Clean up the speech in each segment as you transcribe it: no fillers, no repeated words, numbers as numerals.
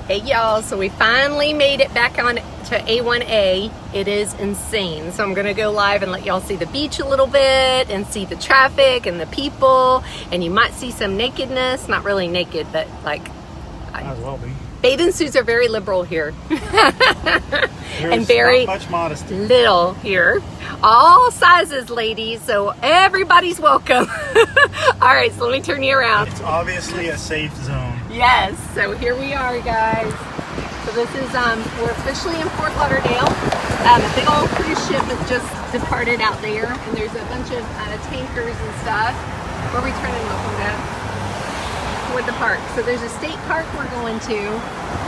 Hey y'all, so we finally made it back on to A1A. It is insane. So I'm gonna go live and let y'all see the beach a little bit and see the traffic and the people, and you might see some nakedness. Not really naked, but like, might as well be. Bathing suits are very liberal here. And very not much modesty. Little here. All sizes, ladies, so everybody's welcome. All right, so let me turn you around. It's obviously a safe zone. Yes, so here we are, guys. So this is, we're officially in Fort Lauderdale. A big old cruise ship has just departed out there, and there's a bunch of tankers and stuff. Where are we turning welcome at? Toward the park. So there's a state park we're going to.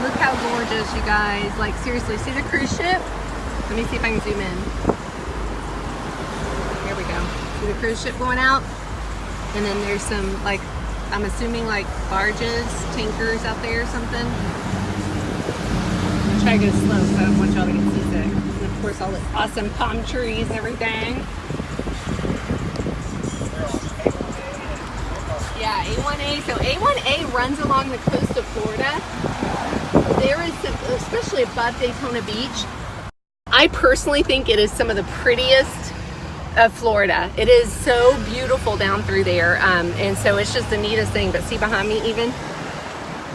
Look how gorgeous, you guys. Like, seriously, see the cruise ship? Let me see if I can zoom in. Here we go. See the cruise ship going out? And then there's some, like, I'm assuming like barges, tankers out there or something. I'm trying to go slow so I don't want y'all to get seasick. And of course all the awesome palm trees and everything. Yeah, A1A. So A1A runs along the coast of Florida. There is some, especially above Daytona Beach. I personally think it is some of the prettiest of Florida. It is so beautiful down through there, and so it's just the neatest thing. But see behind me, even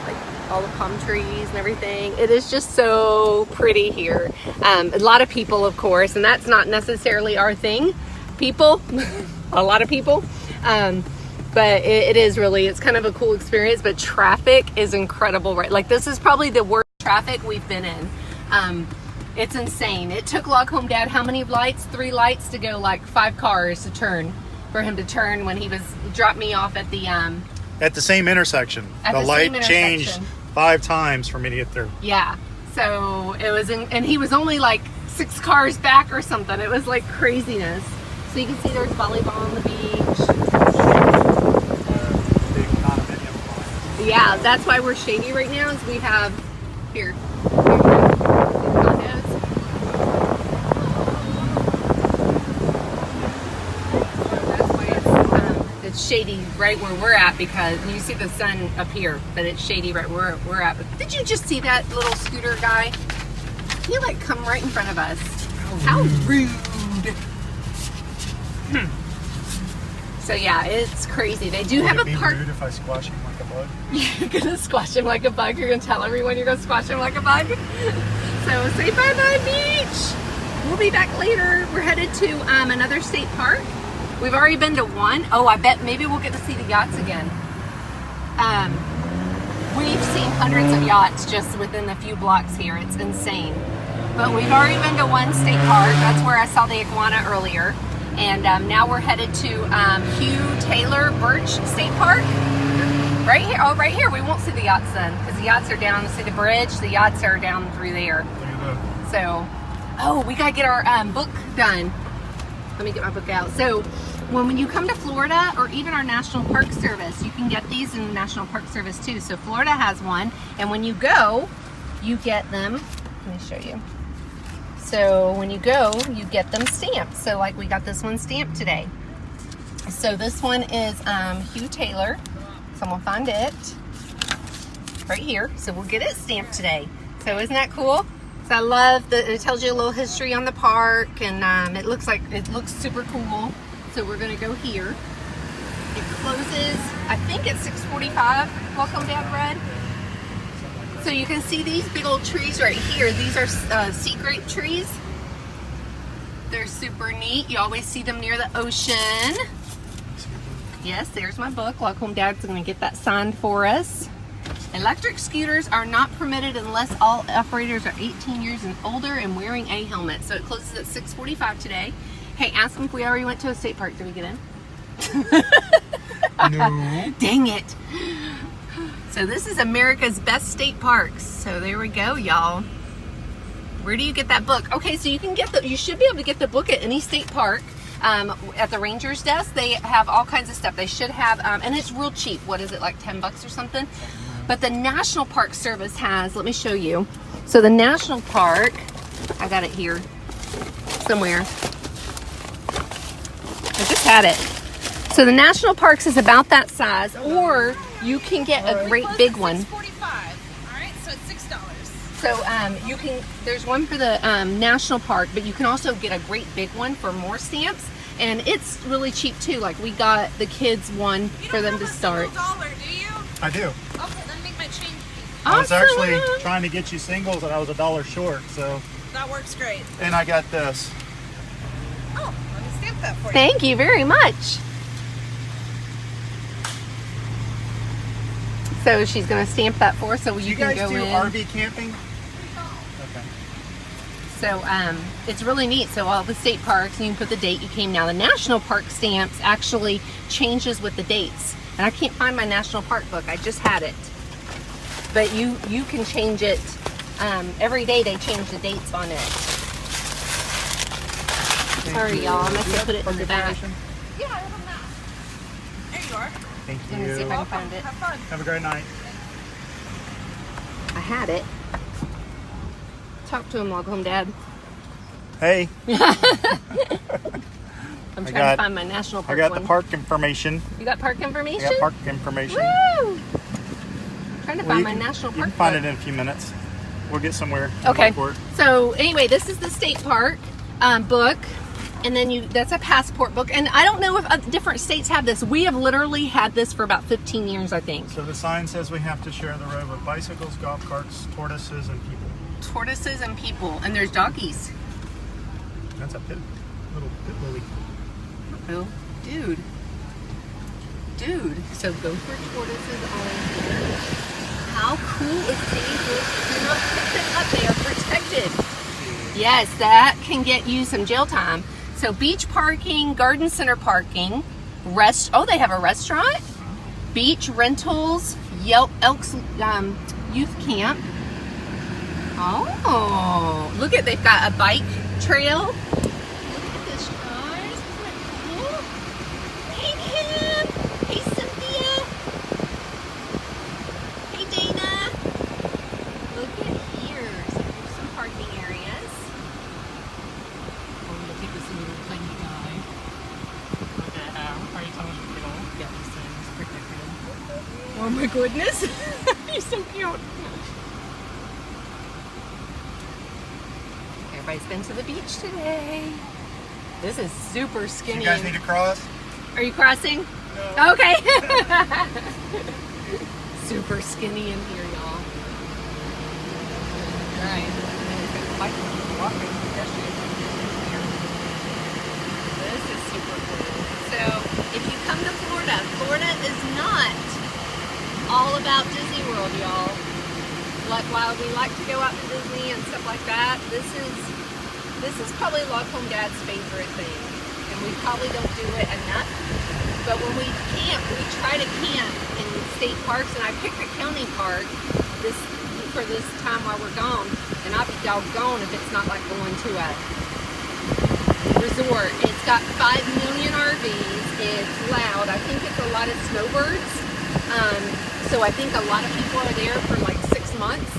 like all the palm trees and everything, it is just so pretty here. A lot of people, of course, and that's not necessarily our thing, people. A lot of people, but it is really, it's kind of a cool experience. But traffic is incredible, right? Like, this is probably the worst traffic we've been in. It's insane. It took Log Home Dad how many lights? 3 lights to go, like 5 cars to turn, for him to turn when he dropped me off at the same intersection. The light changed 5 times for me to get through. Yeah. So it was and he was only like 6 cars back or something. It was like craziness. So you can see there's volleyball on the beach. Big condominium. Yeah, that's why we're shady right now, is we have here. Shady right where we're at, because you see the sun up here, but it's shady right where we're at. But did you just see that little scooter guy? He like come right in front of us. How rude. So yeah, it's crazy. They do have a park. Rude if I squash him like a bug? You're gonna squash him like a bug? You're gonna tell everyone you're gonna squash him like a bug? So say bye-bye, beach. We'll be back later. We're headed to another state park. We've already been to one. Oh, I bet maybe we'll get to see the yachts again. We've seen hundreds of yachts just within a few blocks here. It's insane. But we've already been to one state park. That's where I saw the iguana earlier. And now we're headed to Hugh Taylor State Park. Right here. Oh, right here. We won't see the yachts then, because the yachts are down. See the bridge? The yachts are down through there. Look at that. So, oh, we got to get our book done. Let me get my book out. So when you come to Florida, or even our National Park Service, you can get these in the National Park Service too. So Florida has one, and when you go, you get them. Let me show you. So when you go, you get them stamped. So like we got this one stamped today. So this one is Hugh Taylor. So I'm gonna find it right here. So we'll get it stamped today. So isn't that cool? So I love that it tells you a little history on the park, and it looks super cool. So we're gonna go here. It closes, I think, at 6:45. Welcome, Dad Red. So you can see these big old trees right here. These are sea grape trees. They're super neat. You always see them near the ocean. Yes, there's my book. Log Home Dad's gonna get that signed for us. Electric scooters are not permitted unless all operators are 18 years and older and wearing a helmet. So it closes at 6:45 today. Hey, ask them if we already went to a state park. Did we get in? No. Dang it. So this is America's best state parks. So there we go, y'all. Where do you get that book? Okay, so you should be able to get the book at any state park. At the ranger's desk, they have all kinds of stuff. They should have, and it's real cheap. What is it, like $10 or something? But the National Park Service has, let me show you. So the National Park, I got it here somewhere. I just had it. So the National Parks is about that size, or you can get a great big one. $6.45. All right, so it's $6. So you can, there's one for the national park, but you can also get a great big one for more stamps. And it's really cheap too. Like we got the kids one for them to start. You don't have a $1, do you? I do. Okay, then make my change. I was actually trying to get you singles and I was $1 short, so. That works great. And I got this. Oh, let me stamp that for you. Thank you very much. So she's going to stamp that for us so you can go in. Do you guys do RV camping? Okay. So it's really neat. So all the state parks, you can put the date you came. Now the national park stamps actually changes with the dates. And I can't find my national park book. I just had it. But you can change it. Every day they change the dates on it. Sorry y'all, I must have put it in the back. Yeah, I have a map. There you are. Thank Let me see if I you. can find it. Have fun. Have a great night. I had it. Talk to him, log home, Dad. Hey. I'm trying to find my national park I got one. the park information. You got park information? I got park information. Woo! Trying to find my national You park can find book. it in a few minutes. We'll get somewhere. Okay. Look for it. So anyway, this is the state park book. And then that's a passport book. And I don't know if different states have this. We have literally had this for about 15 years, I think. So the sign says we have to share the road with bicycles, golf carts, tortoises, and people. Tortoises and people. And there's doggies. That's a little pit bully. Oh, dude. Dude. So gopher tortoises are here. How cool is David? Do not pick them up. They are protected. Yes, that can get you some jail time. So beach parking, garden center parking, they have a restaurant, beach rentals, Elks youth camp. Oh, look at, they've got a bike trail. Look at this, guys. Isn't that cool? Hey, Kim. Hey, Cynthia. Hey, Dana. Look at here. So there's some parking areas. Oh, look at this little tiny guy. Look at how are you telling me to get these things protected? Oh my goodness. He's so cute. Everybody's been to the beach today. This is super skinny. You guys need to cross? Are you crossing? No. Okay. Super skinny in here, y'all. Alright. This is super cool. So, if you come to Florida, Florida is not all about Disney World, y'all. Like, while we like to go out to Disney and stuff like that, this is probably Log Home Dad's favorite thing. And we probably don't do it enough. But when we camp, we try to camp in state parks, and I picked a county park for this time while we're gone. And I'll be doggone if it's not like going to a resort. It's got 5 million RVs. It's loud. I think it's a lot of snowbirds. So I think a lot of people are there for like 6 months.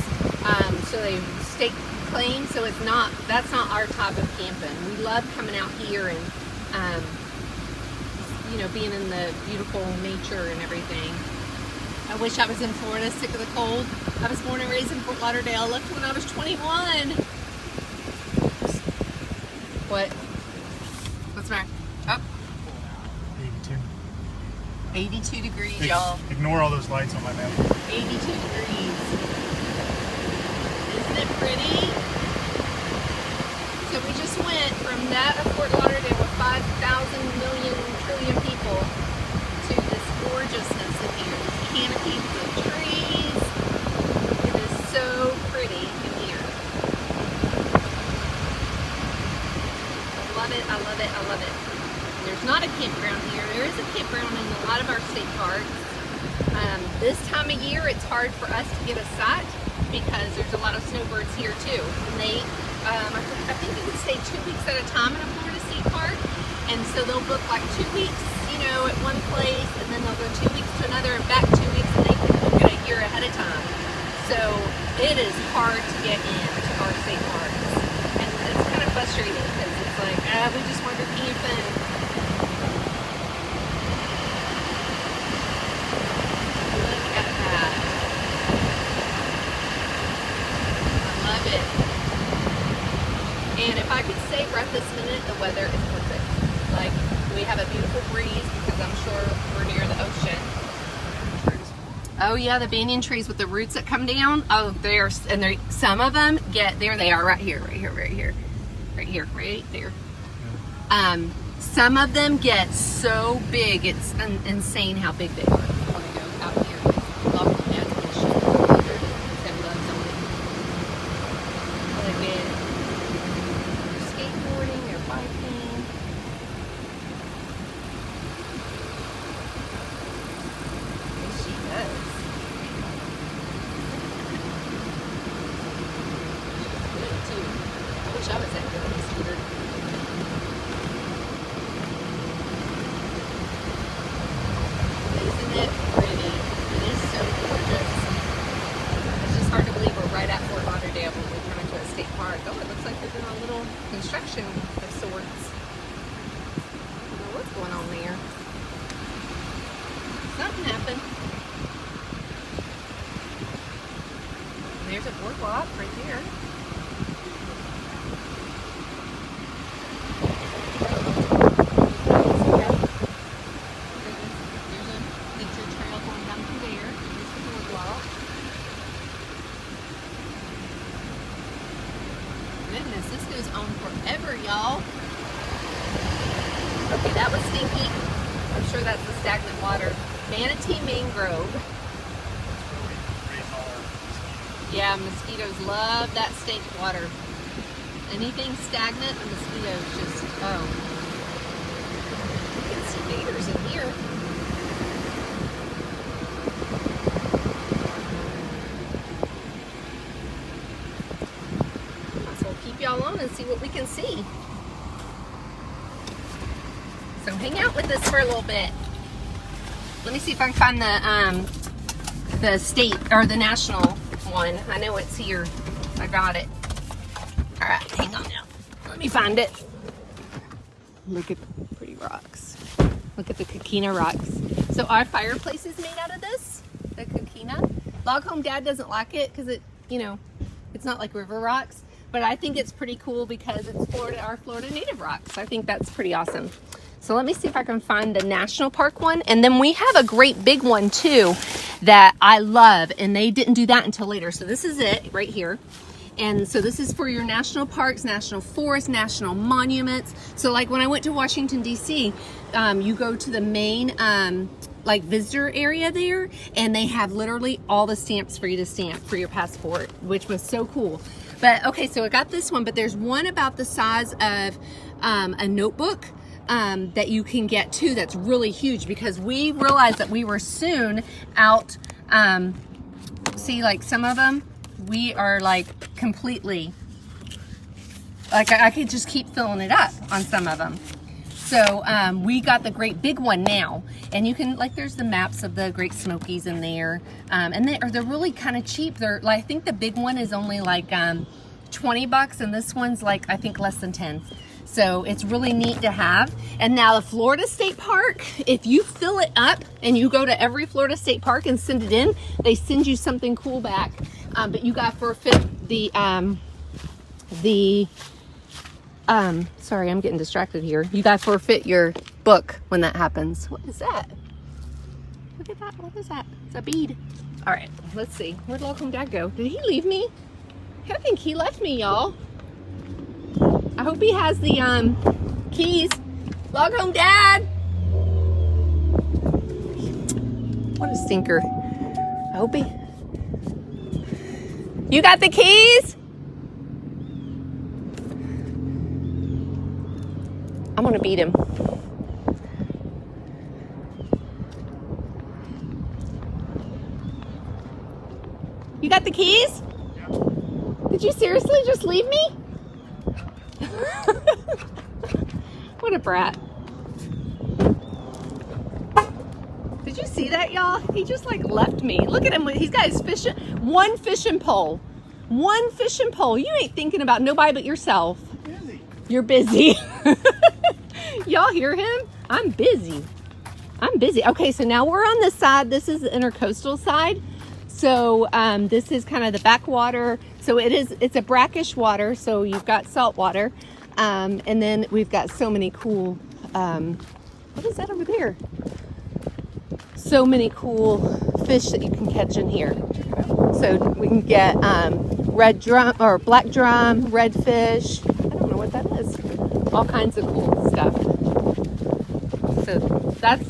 So they stake claim. So that's not our type of camping. We love coming out here and being in the beautiful nature and everything. I wish I was in Florida, sick of the cold. I was born and raised in Fort Lauderdale. Left when I was 21. What? What's the matter? Up. 82 degrees, y'all. Ignore all those lights on my map. 82 degrees. Isn't it pretty? So we just went from that of Fort Lauderdale with 5,000 million trillion people to this gorgeousness in here. These canopies of trees. It is so pretty in here. I love it, I love it, I love it. There's not a campground here. There is a campground in a lot of our state parks. This time of year, it's hard for us to get a site because there's a lot of snowbirds here too. And they, I think you can stay 2 weeks at a time in a Florida state park. And so they'll book like 2 weeks, at one place, and then they'll go 2 weeks to another and back 2 weeks, and they can book it a year ahead of time. So it is hard to get into our state parks. And it's kind of frustrating because it's like, we just want to go camping. big. And if I could say right this minute, the weather is perfect. Like, we have a beautiful breeze because I'm sure we're near the ocean. Oh yeah, the banyan trees with the roots that come down. Oh, some of them there they are right here. Right there. Some of them get so big, it's insane how big they are. I'm gonna go out here. Look at this. They're skateboarding, they're biking. Yes, she does. Good too. I wish I was that good on a scooter. Isn't it pretty? It is so gorgeous. It's just hard to believe we're right at Fort Lauderdale when we come into a state park. Oh, it looks like they're doing a little construction of sorts. I don't know what's going on there. Something happened. There's a boardwalk right there. Goodness, this goes on forever, y'all. Okay, that was stinky. I'm sure that's the stagnant water. Manatee Mangrove. Yeah, mosquitoes love that stink water. Anything stagnant, the mosquitoes just, oh. You can see gators in here. Y'all on and see what we can see. So hang out with us for a little bit. Let me see if I can find the state or the national one. I know it's here. I got it. All right, hang on now. Let me find it. Look at the pretty rocks. Look at the coquina rocks. So our fireplace is made out of this, the coquina. Log Home Dad doesn't like it because it, you know, it's not like river rocks. But I think it's pretty cool because it's our Florida native rocks. I think that's pretty awesome. So let me see if I can find the national park one. And then we have a great big one too that I love. And they didn't do that until later. So this is it right here. And so this is for your national parks, national forests, national monuments. So like when I went to Washington, D.C., you go to the main like visitor area there. And they have literally all the stamps for you to stamp for your passport, which was so cool. But okay, so I got this one, but there's one about the size of a notebook that you can get too that's really huge because we realized that we were soon out, see like some of them, we are like completely, like I could just keep filling it up on some of them. So we got the great big one now, and you can, like, there's the maps of the Great Smokies in there, and they're really kind of cheap. They're like, I think the big one is only like $20, and this one's like I think less than 10. So it's really neat to have. And now the Florida State Park, if you fill it up and you go to every Florida State Park and send it in, they send you something cool back. But you got to forfeit sorry, I'm getting distracted here. You got to forfeit your book when that happens. What is that? Look at that. What is that? It's a bead. All right, let's see. Where'd Log Home Dad go? Did he leave me? I think he left me, y'all. I hope he has the keys. Log Home Dad. What a stinker. I hope he... You got the keys? I'm gonna beat him. You got the keys? Yeah. Did you seriously just leave me? What a brat. Did you see that, y'all? He just like left me. Look at him. He's got his one fishing pole. One fishing pole. You ain't thinking about nobody but yourself. Busy. You're busy. Y'all hear him? I'm busy. I'm busy. Okay, so now we're on this side. This is the intercoastal side. So this is kind of the backwater. So it's a brackish water. So you've got salt water. And then we've got so many cool, what is that over there? So many cool fish that you can catch in here. So we can get red drum or black drum, redfish. I don't know what that is. All kinds of cool stuff. So that's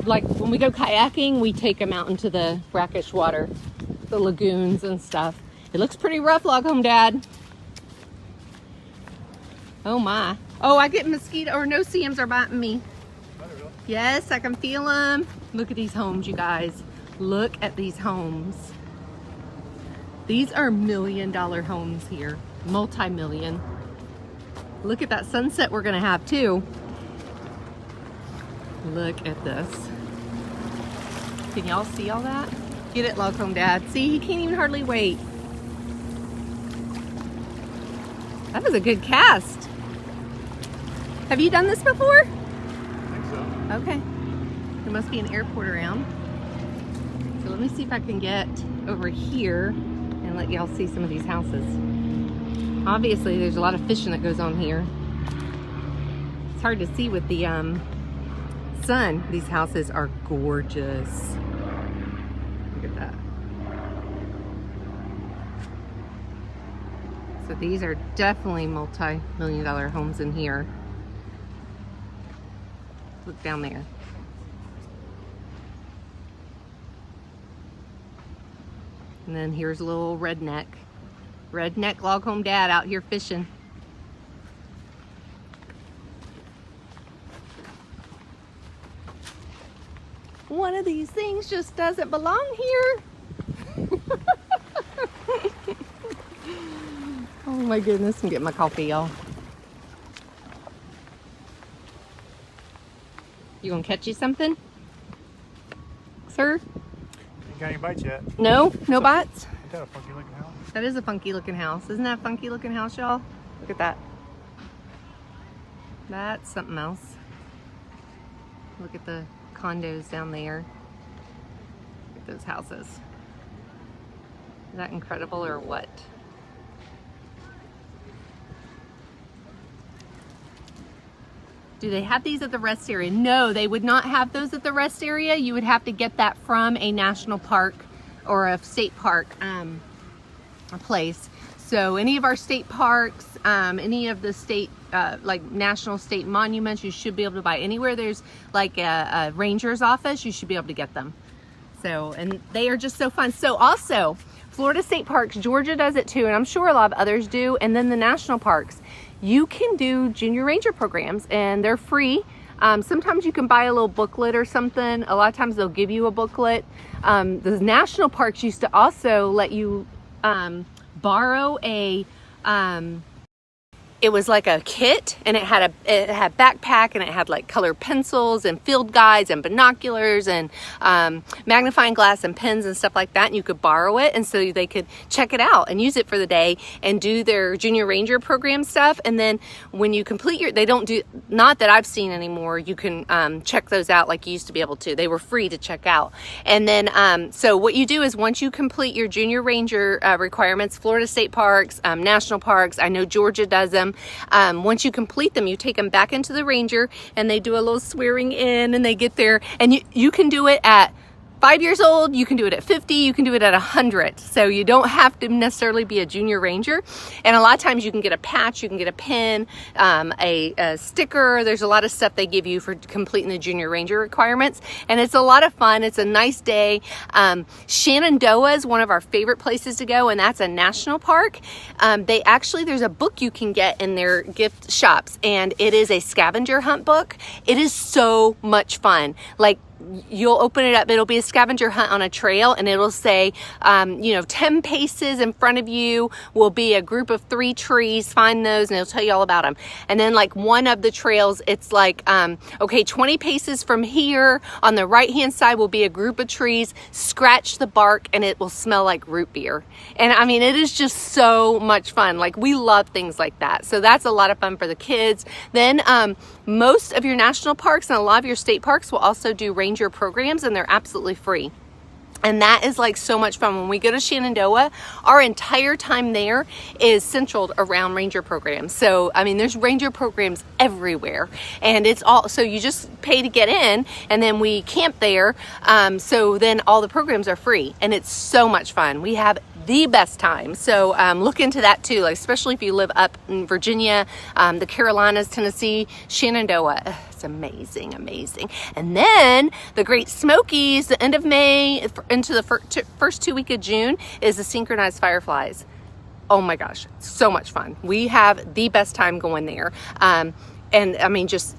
like when we go kayaking, we take them out into the brackish water, the lagoons and stuff. It looks pretty rough, Log Home Dad. Oh my. Oh, I get mosquito or no-see-ums are biting me. Yes, I can feel them. Look at these homes, you guys. Look at these homes. These are $1 million homes here. Multi-million. Look at that sunset we're gonna have too. Look at this. Can y'all see all that? Get it, Log Home Dad. See, he can't even hardly wait. That was a good cast. Have you done this before? I think so. Okay. There must be an airport around. So let me see if I can get over here and let y'all see some of these houses. Obviously, there's a lot of fishing that goes on here. It's hard to see with the sun. These houses are gorgeous. Look at that. So these are definitely multi-million-dollar homes in here. Look down there. And then here's a little redneck. Redneck Log Home Dad out here fishing. One of these things just doesn't belong here. Oh my goodness, I'm getting my coffee, y'all. You gonna catch you something? Sir? Ain't got any bites yet. No? No bites? Ain't that a funky looking house? That is a funky looking house. Isn't that a funky looking house, y'all? Look at that. That's something else. Look at the condos down there. Look at those houses. Is that incredible or what? Do they have these at the rest area? No, they would not have those at the rest area. You would have to get that from a national park or a state park a place. So any of our state parks, any of the state, like national state monuments, you should be able to buy. Anywhere there's like a ranger's office, you should be able to get them. So, and they are just so fun. So also, Florida state parks, Georgia does it too, and I'm sure a lot of others do, and then the national parks. You can do junior ranger programs and they're free. Sometimes you can buy a little booklet or something. A lot of times they'll give you a booklet. The national parks used to also let you borrow a it was like a kit, and it had backpack, and it had like colored pencils and field guides and binoculars and magnifying glass and pens and stuff like that, and you could borrow it, and so they could check it out and use it for the day and do their junior ranger program stuff. And then when you complete your, they don't do, not that I've seen anymore, you can check those out like you used to be able to. They were free to check out. And then so what you do is once you complete your junior ranger requirements, Florida state parks, national parks, I know Georgia does them. Once you complete them, you take them back into the ranger, and they do a little swearing in, and they get there, and you can do it at 5 years old, you can do it at 50, you can do it at 100. So you don't have to necessarily be a junior ranger. And a lot of times you can get a patch, you can get a pin, a sticker. There's a lot of stuff they give you for completing the junior ranger requirements. And it's a lot of fun. It's a nice day. Shenandoah is one of our favorite places to go, and that's a national park. There's a book you can get in their gift shops, and it is a scavenger hunt book. It is so much fun. Like, you'll open it up, it'll be a scavenger hunt on a trail, and it'll say 10 paces in front of you will be a group of 3 trees, find those, and it'll tell you all about them. And then like one of the trails, it's like 20 paces from here on the right hand side will be a group of trees, scratch the bark and it will smell like root beer. And I mean, it is just so much fun. Like, we love things like that. So that's a lot of fun for the kids. Then most of your national parks and a lot of your state parks will also do ranger programs, and they're absolutely free. And that is like so much fun. When we go to Shenandoah, our entire time there is centered around ranger programs. So, I mean, there's ranger programs everywhere. And it's all, so you just pay to get in, and then we camp there. So then all the programs are free, and it's so much fun. We have the best time. So look into that too, like, especially if you live up in Virginia, the Carolinas, Tennessee, Shenandoah. It's amazing, amazing. And then the Great Smokies, the end of May into the first 2 weeks of June is the synchronized fireflies. Oh my gosh, so much fun. We have the best time going there. And I mean, just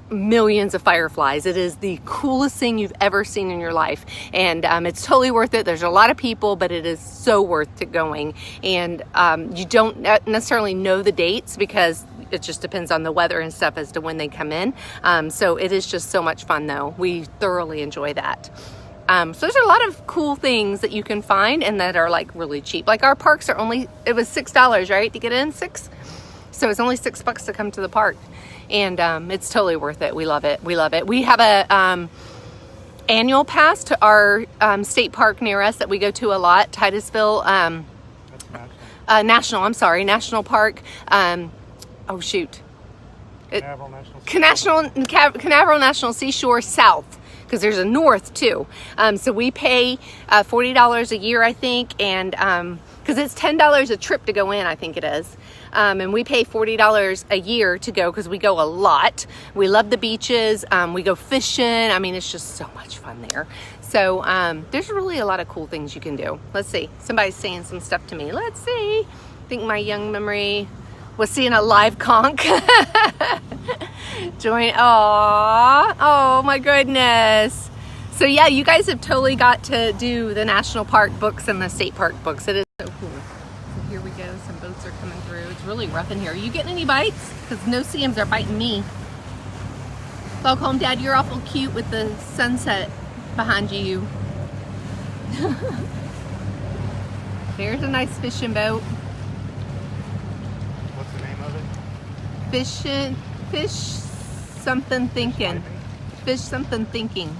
millions of fireflies. It is the coolest thing you've ever seen in your life, and it's totally worth it. There's a lot of people, but it is so worth it going. And you don't necessarily know the dates because it just depends on the weather and stuff as to when they come in. So it is just so much fun though. We thoroughly enjoy that. So there's a lot of cool things that you can find and that are like really cheap. Like our parks are only, it was $6, right, to get in? $6? So it's only $6 to come to the park. And it's totally worth it. We love it. We love it. We have a annual pass to our state park near us that we go to a lot, Titusville National Park. Oh shoot, Canaveral National Seashore South, because there's a north too. So we pay $40 a year, I think, and because it's $10 a trip to go in, I think it is. And we pay $40 a year to go because we go a lot. We love the beaches. We go fishing. I mean, it's just so much fun there. So there's really a lot of cool things you can do. Let's see. Somebody's saying some stuff to me. Let's see. I think my young memory was seeing a live conch. Join. Oh my goodness. So yeah, you guys have totally got to do the national park books and the state park books. It is so cool. So here we go. Some boats are coming through. It's really rough in here. Are you getting any bites? Because no CMs are biting me. Welcome home, Dad. You're awful cute with the sunset behind you. There's a nice fishing boat. What's the name of it? Fish something thinking. Fish something thinking.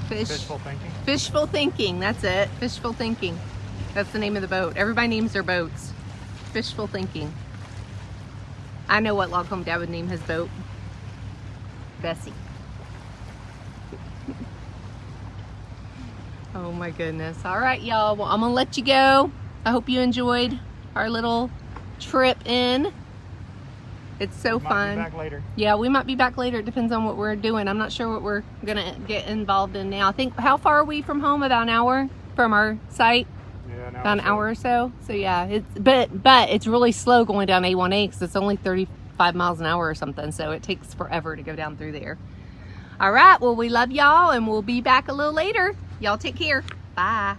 Fishful Thinking? Fishful Thinking, that's it. Fishful Thinking. That's the name of the boat. Everybody names their boats. Fishful Thinking. I know what Log Home Dad would name his boat. Bessie. Oh my goodness. All right, y'all. Well, I'm gonna let you go. I hope you enjoyed our little trip in. It's so fun. Be back later. Yeah, we might be back later. It depends on what we're doing. I'm not sure what we're gonna get involved in now. I think, how far are we from home? About an hour from our site? Yeah, about an hour or so. So yeah, it's but it's really slow going down A1A because it's only 35 miles an hour or something. So it takes forever to go down through there. All right. Well, we love y'all, and we'll be back a little later. Y'all take care. Bye.